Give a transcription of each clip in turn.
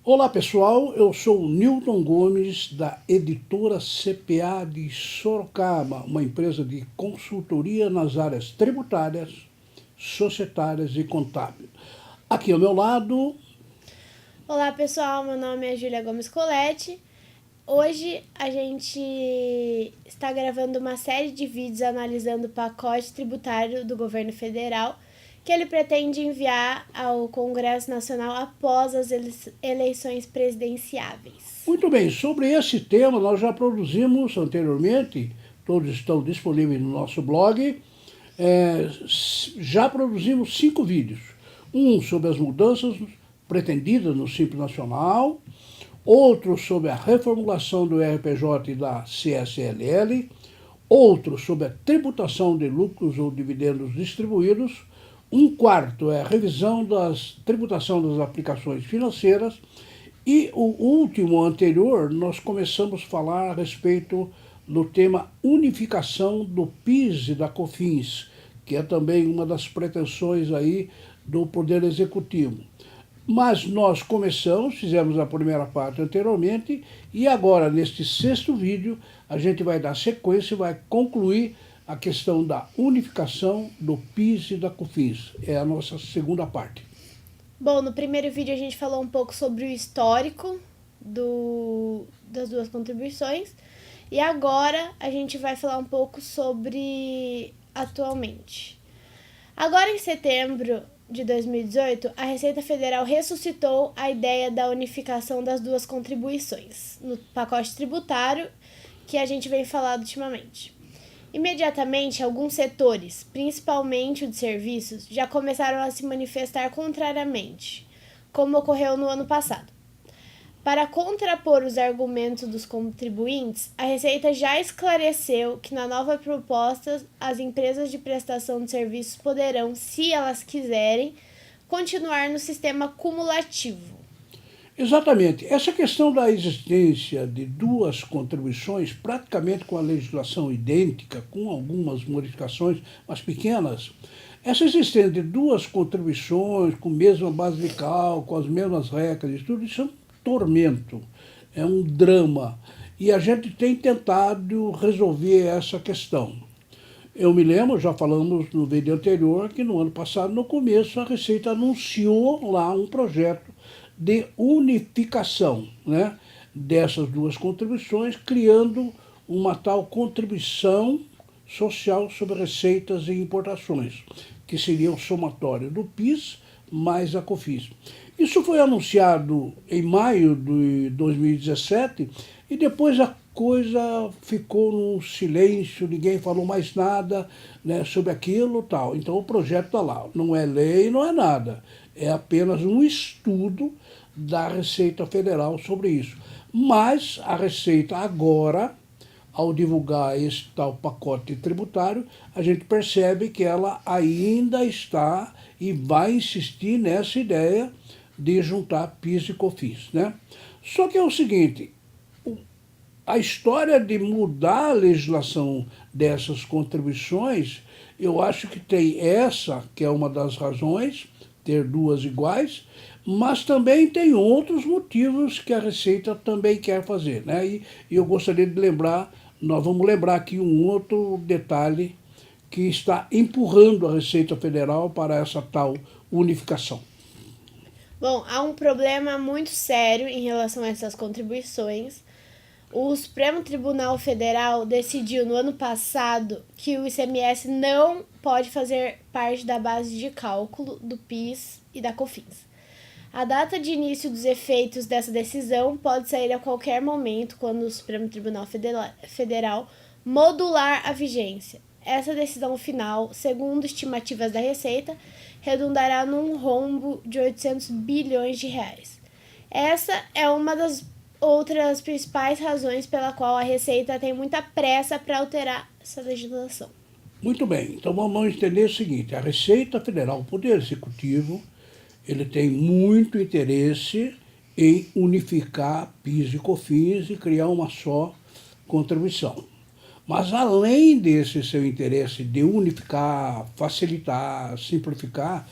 Olá pessoal, eu sou o Newton Gomes da editora CPA de Sorocaba, uma empresa de consultoria nas áreas tributárias, societárias e contábil. Aqui ao meu lado, Olá pessoal, meu nome é Júlia Gomes Coletti. Hoje a gente está gravando uma série de vídeos analisando o pacote tributário do governo federal que ele pretende enviar ao Congresso Nacional após as eleições presidenciáveis. muito bem, sobre esse tema nós já produzimos anteriormente, todos estão disponíveis no nosso blog. Já produzimos 5 vídeos. Um sobre as mudanças pretendidas no Simples Nacional, outro sobre a reformulação do RPJ e da CSLL, outro sobre a tributação de lucros ou dividendos distribuídos, um quarto é a revisão da tributação das aplicações financeiras, e o último anterior nós começamos a falar a respeito do tema unificação do PIS e da COFINS, que é também uma das pretensões aí do Poder Executivo. Mas nós fizemos a primeira parte anteriormente, e agora, neste 6º vídeo, a gente vai dar sequência e vai concluir a questão da unificação do PIS e da COFINS. É a nossa segunda parte. Bom, no primeiro vídeo a gente falou um pouco sobre o histórico das duas contribuições e agora a gente vai falar um pouco sobre atualmente. Agora em setembro de 2018, a Receita Federal ressuscitou a ideia da unificação das duas contribuições no pacote tributário que a gente vem falando ultimamente. Imediatamente, alguns setores, principalmente o de serviços, já começaram a se manifestar contrariamente, como ocorreu no ano passado. Para contrapor os argumentos dos contribuintes, a Receita já esclareceu que na nova proposta as empresas de prestação de serviços poderão, se elas quiserem, continuar no sistema cumulativo. Exatamente. Essa questão da existência de duas contribuições, praticamente com a legislação idêntica, com algumas modificações, mas pequenas, essa existência de duas contribuições com a mesma base de cálculo, com as mesmas regras e tudo, isso é um tormento, é um drama. E a gente tem tentado resolver essa questão. Eu me lembro, já falamos no vídeo anterior, que no ano passado, no começo, a Receita anunciou lá um projeto de unificação, né, dessas duas contribuições, criando uma tal contribuição social sobre receitas e importações, que seria o somatório do PIS mais a COFINS. Isso foi anunciado em maio de 2017 e depois a coisa ficou num silêncio, ninguém falou mais nada, né, sobre aquilo e tal. Então o projeto está lá, não é lei, não é nada, é apenas um estudo da Receita Federal sobre isso. Mas a Receita agora, ao divulgar esse tal pacote tributário, a gente percebe que ela ainda está e vai insistir nessa ideia de juntar PIS e COFINS, né? Só que é o seguinte, a história de mudar a legislação dessas contribuições, eu acho que tem essa, que é uma das razões, ter duas iguais, mas também tem outros motivos que a Receita também quer fazer, né? E eu gostaria de lembrar, nós vamos lembrar aqui um outro detalhe que está empurrando a Receita Federal para essa tal unificação. Bom, há um problema muito sério em relação a essas contribuições. O Supremo Tribunal Federal decidiu no ano passado que o ICMS não pode fazer parte da base de cálculo do PIS e da COFINS. A data de início dos efeitos dessa decisão pode sair a qualquer momento quando o Supremo Tribunal Federal modular a vigência. Essa decisão final, segundo estimativas da Receita, redundará num rombo de 800 bilhões de reais. Essa é uma das outras principais razões pela qual a Receita tem muita pressa para alterar essa legislação. Muito bem, então vamos entender o seguinte, a Receita Federal, o Poder Executivo, ele tem muito interesse em unificar PIS e COFINS e criar uma só contribuição. Mas além desse seu interesse de unificar, facilitar, simplificar,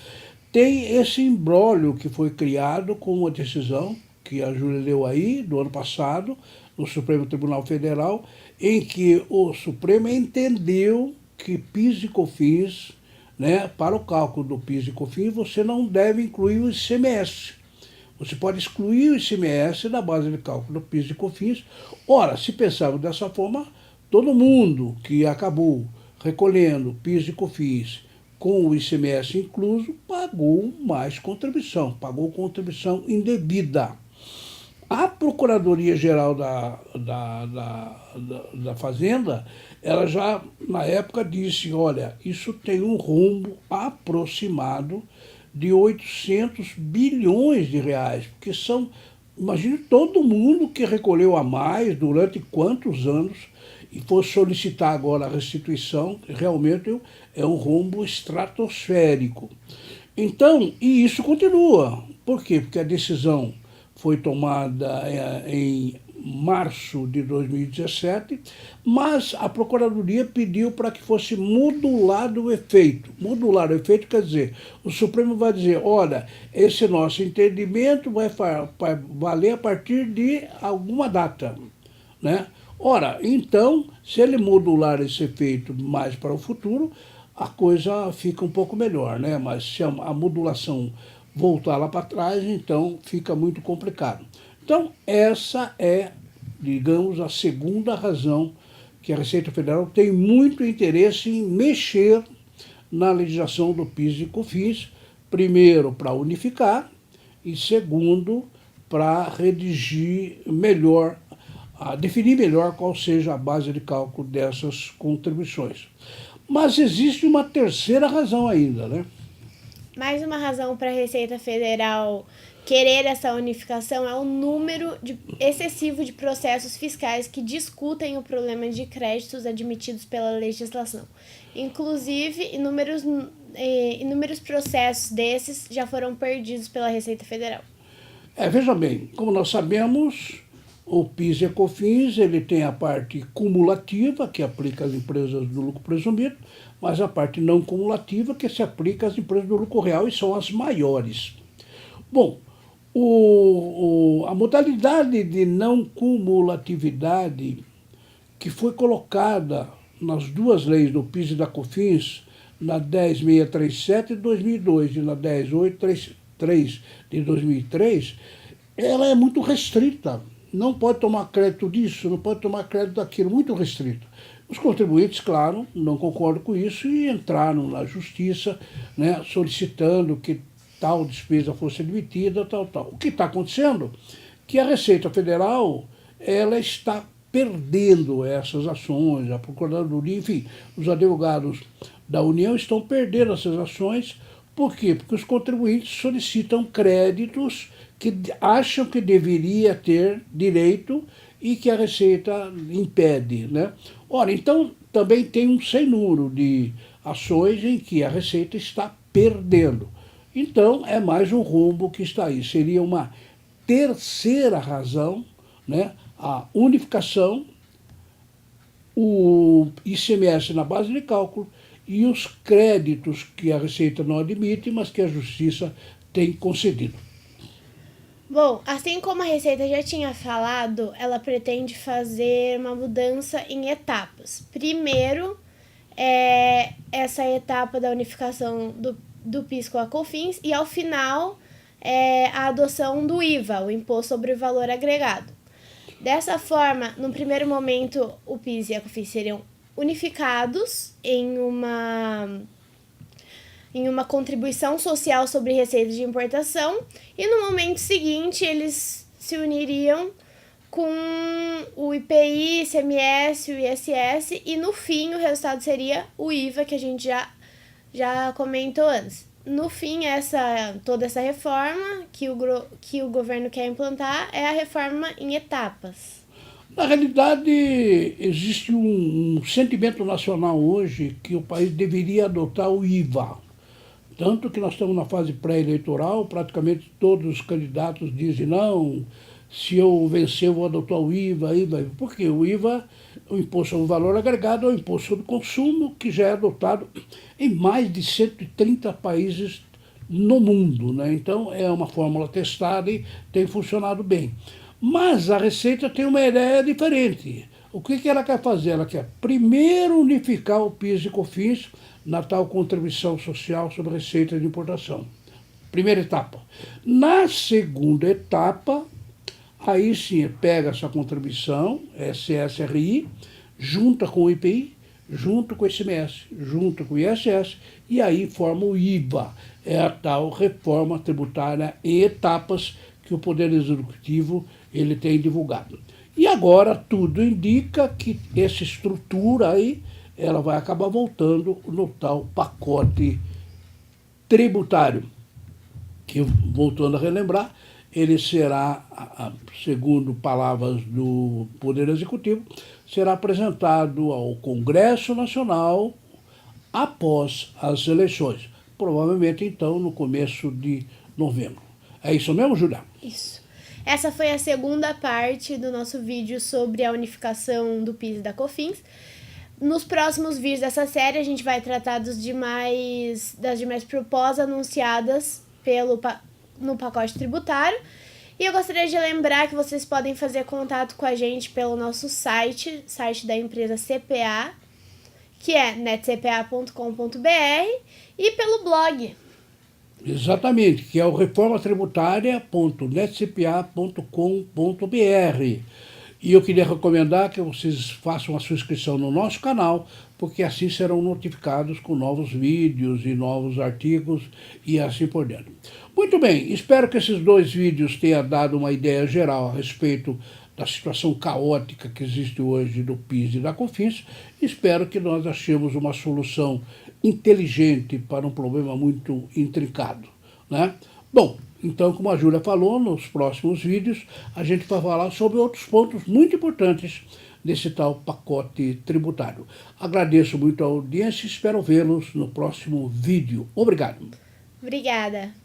tem esse imbróglio que foi criado com uma decisão que a Júlia leu aí, do ano passado, no Supremo Tribunal Federal, em que o Supremo entendeu que PIS e COFINS, né, para o cálculo do PIS e COFINS, você não deve incluir o ICMS. Você pode excluir o ICMS da base de cálculo do PIS e COFINS. Ora, se pensarmos dessa forma, todo mundo que acabou recolhendo PIS e COFINS com o ICMS incluso, pagou mais contribuição, pagou contribuição indevida. A Procuradoria-Geral da Fazenda, ela já, na época, disse, olha, isso tem um rombo aproximado de 800 bilhões de reais, porque são, imagine todo mundo que recolheu a mais durante quantos anos e for solicitar agora a restituição, realmente é um rombo estratosférico. Então, e isso continua. Por quê? Porque a decisão foi tomada em março de 2017, mas a Procuradoria pediu para que fosse modulado o efeito. Modular o efeito quer dizer, o Supremo vai dizer, olha, esse nosso entendimento vai valer a partir de alguma data, né? Ora, então, se ele modular esse efeito mais para o futuro, a coisa fica um pouco melhor, né? Mas se a modulação voltar lá para trás, então fica muito complicado. Então, essa é, digamos, a segunda razão que a Receita Federal tem muito interesse em mexer na legislação do PIS e COFINS, primeiro, para unificar, e segundo, para redigir melhor, definir melhor qual seja a base de cálculo dessas contribuições. Mas existe uma terceira razão ainda, né? Mais uma razão para a Receita Federal querer essa unificação é o número excessivo de processos fiscais que discutem o problema de créditos admitidos pela legislação. Inclusive, inúmeros processos desses já foram perdidos pela Receita Federal. Veja bem, como nós sabemos, o PIS e COFINS ele tem a parte cumulativa, que aplica às empresas do lucro presumido, mas a parte não cumulativa, que se aplica às empresas do lucro real e são as maiores. Bom, a modalidade de não cumulatividade que foi colocada nas duas leis do PIS e da COFINS, na 10.637 de 2002 e na 10.833 de 2003, ela é muito restrita. Não pode tomar crédito disso, não pode tomar crédito daquilo, muito restrito. Os contribuintes, claro, não concordam com isso e entraram na justiça, né, solicitando que tal despesa fosse admitida, tal. O que está acontecendo? Que a Receita Federal ela está perdendo essas ações, a Procuradoria, enfim, os advogados da União estão perdendo essas ações. Por quê? Porque os contribuintes solicitam créditos que acham que deveria ter direito e que a Receita impede, né? Ora, então também tem um sem número de ações em que a Receita está perdendo. Então é mais um rombo que está aí. Seria uma terceira razão, né? A unificação, o ICMS na base de cálculo e os créditos que a Receita não admite, mas que a Justiça tem concedido. Bom, assim como a Receita já tinha falado, ela pretende fazer uma mudança em etapas. Primeiro, essa etapa da unificação do PIS com a COFINS e, ao final, a adoção do IVA, o Imposto sobre o Valor Agregado. Dessa forma, no primeiro momento, o PIS e a COFINS seriam unificados em uma contribuição social sobre receitas de importação e no momento seguinte eles se uniriam com o IPI, ICMS, o ISS e no fim o resultado seria o IVA que a gente já comentou antes. No fim, toda essa reforma que o governo quer implantar é a reforma em etapas. Na realidade, existe um sentimento nacional hoje que o país deveria adotar o IVA. Tanto que nós estamos na fase pré-eleitoral, praticamente todos os candidatos dizem, não, se eu vencer eu vou adotar o IVA. Por quê? O IVA, o Imposto sobre o Valor Agregado, é o Imposto sobre o Consumo, que já é adotado em mais de 130 países no mundo, né? Então é uma fórmula testada e tem funcionado bem. Mas a Receita tem uma ideia diferente. O que ela quer fazer? Ela quer primeiro unificar o PIS e COFINS na tal contribuição social sobre receita de importação. Primeira etapa. Na segunda etapa, aí sim pega essa contribuição, CSRI, junta com o IPI, junto com o ICMS, junto com o ISS, e aí forma o IVA. É a tal reforma tributária em etapas que o Poder Executivo ele tem divulgado. E agora tudo indica que essa estrutura aí, ela vai acabar voltando no tal pacote tributário, que, voltando a relembrar, ele será, segundo palavras do Poder Executivo, será apresentado ao Congresso Nacional após as eleições, provavelmente então no começo de novembro. É isso mesmo, Julia? Isso. Essa foi a segunda parte do nosso vídeo sobre a unificação do PIS e da COFINS. Nos próximos vídeos dessa série, a gente vai tratar das demais propostas anunciadas no pacote tributário. E eu gostaria de lembrar que vocês podem fazer contato com a gente pelo nosso site da empresa CPA, que é netcpa.com.br, e pelo blog. Exatamente, que é o reformatributária.netcpa.com.br. E eu queria recomendar que vocês façam a sua inscrição no nosso canal, porque assim serão notificados com novos vídeos e novos artigos e assim por diante. Muito bem, espero que esses 2 vídeos tenham dado uma ideia geral a respeito da situação caótica que existe hoje do PIS e da COFINS. Espero que nós achemos uma solução inteligente para um problema muito intrincado, né? Bom, então, como a Júlia falou, nos próximos vídeos a gente vai falar sobre outros pontos muito importantes desse tal pacote tributário. Agradeço muito a audiência e espero vê-los no próximo vídeo. Obrigado. Obrigada.